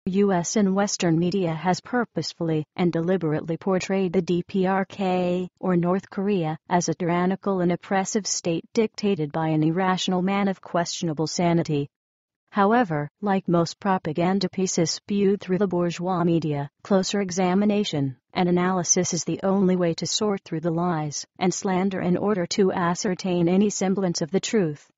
U.S. and Western media has purposefully and deliberately portrayed the DPRK, or North Korea, as a tyrannical and oppressive state dictated by an irrational man of questionable sanity. However, like most propaganda pieces spewed through the bourgeois media, closer examination and analysis is the only way to sort through the lies and slander in order to ascertain any semblance of the truth.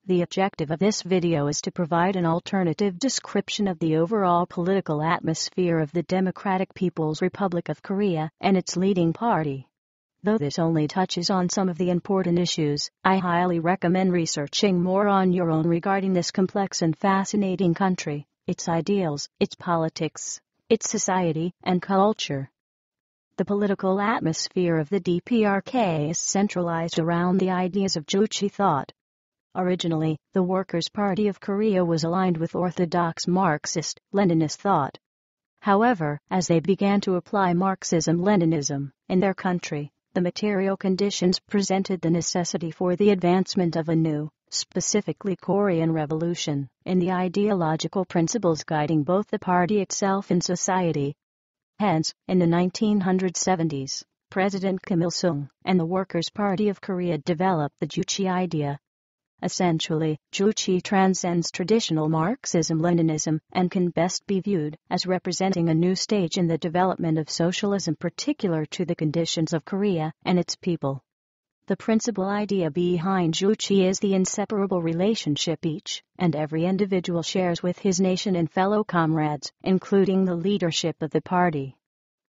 The objective of this video is to provide an alternative description of the overall political atmosphere of the Democratic People's Republic of Korea and its leading party. Though this only touches on some of the important issues, I highly recommend researching more on your own regarding this complex and fascinating country, its ideals, its politics, its society, and culture. The political atmosphere of the DPRK is centralized around the ideas of Juche thought. Originally, the Workers' Party of Korea was aligned with orthodox Marxist-Leninist thought. However, as they began to apply Marxism-Leninism in their country, the material conditions presented the necessity for the advancement of a new, specifically Korean revolution, in the ideological principles guiding both the party itself and society. Hence, in the 1970s, President Kim Il-sung and the Workers' Party of Korea developed the Juche idea. Essentially, Juche transcends traditional Marxism-Leninism and can best be viewed as representing a new stage in the development of socialism particular to the conditions of Korea and its people. The principal idea behind Juche is the inseparable relationship each and every individual shares with his nation and fellow comrades, including the leadership of the party.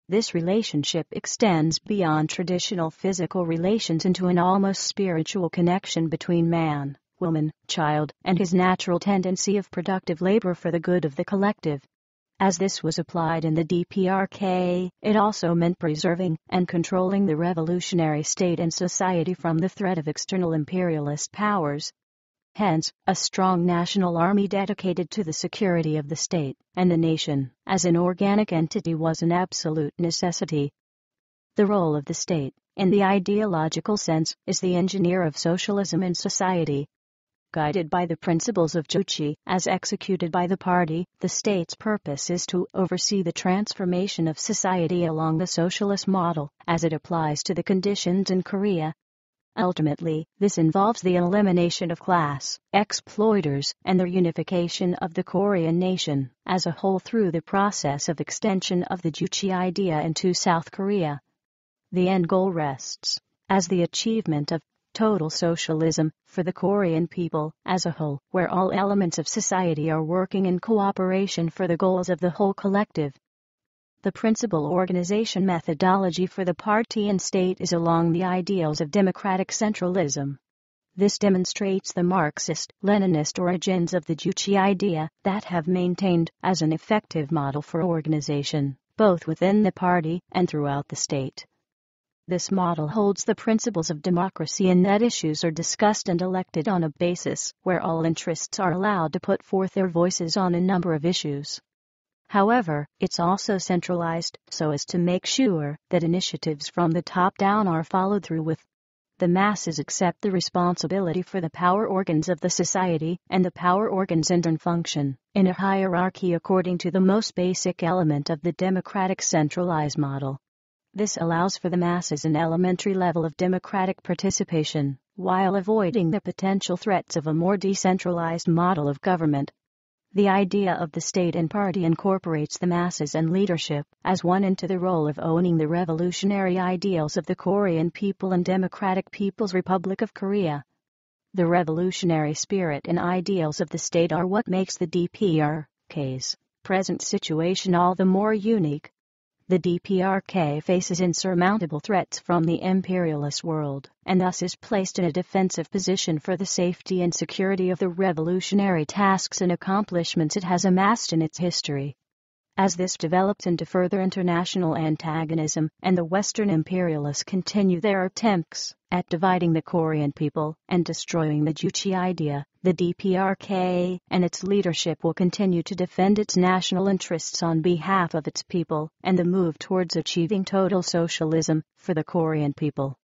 This relationship extends beyond traditional physical relations into an almost spiritual connection between man, woman, child, and his natural tendency of productive labor for the good of the collective. As this was applied in the DPRK, it also meant preserving and controlling the revolutionary state and society from the threat of external imperialist powers. Hence, a strong national army dedicated to the security of the state and the nation as an organic entity was an absolute necessity. The role of the state, in the ideological sense, is the engineer of socialism in society. Guided by the principles of Juche, as executed by the party, the state's purpose is to oversee the transformation of society along the socialist model, as it applies to the conditions in Korea. Ultimately, this involves the elimination of class exploiters and the unification of the Korean nation as a whole through the process of extension of the Juche idea into South Korea. The end goal rests as the achievement of total socialism for the Korean people as a whole, where all elements of society are working in cooperation for the goals of the whole collective. The principal organization methodology for the party and state is along the ideals of democratic centralism. This demonstrates the Marxist-Leninist origins of the Juche idea that have maintained as an effective model for organization, both within the party and throughout the state. This model holds the principles of democracy in that issues are discussed and elected on a basis where all interests are allowed to put forth their voices on a number of issues. However, it's also centralized so as to make sure that initiatives from the top down are followed through with. The masses accept the responsibility for the power organs of the society, and the power organs enter and function in a hierarchy according to the most basic element of the democratic centralized model. This allows for the masses an elementary level of democratic participation, while avoiding the potential threats of a more decentralized model of government. The idea of the state and party incorporates the masses and leadership as one into the role of owning the revolutionary ideals of the Korean people and Democratic People's Republic of Korea. The revolutionary spirit and ideals of the state are what makes the DPRK's present situation all the more unique. The DPRK faces insurmountable threats from the imperialist world, and thus is placed in a defensive position for the safety and security of the revolutionary tasks and accomplishments it has amassed in its history. As this develops into further international antagonism, and the Western imperialists continue their attempts at dividing the Korean people and destroying the Juche idea, the DPRK and its leadership will continue to defend its national interests on behalf of its people and the move towards achieving total socialism for the Korean people.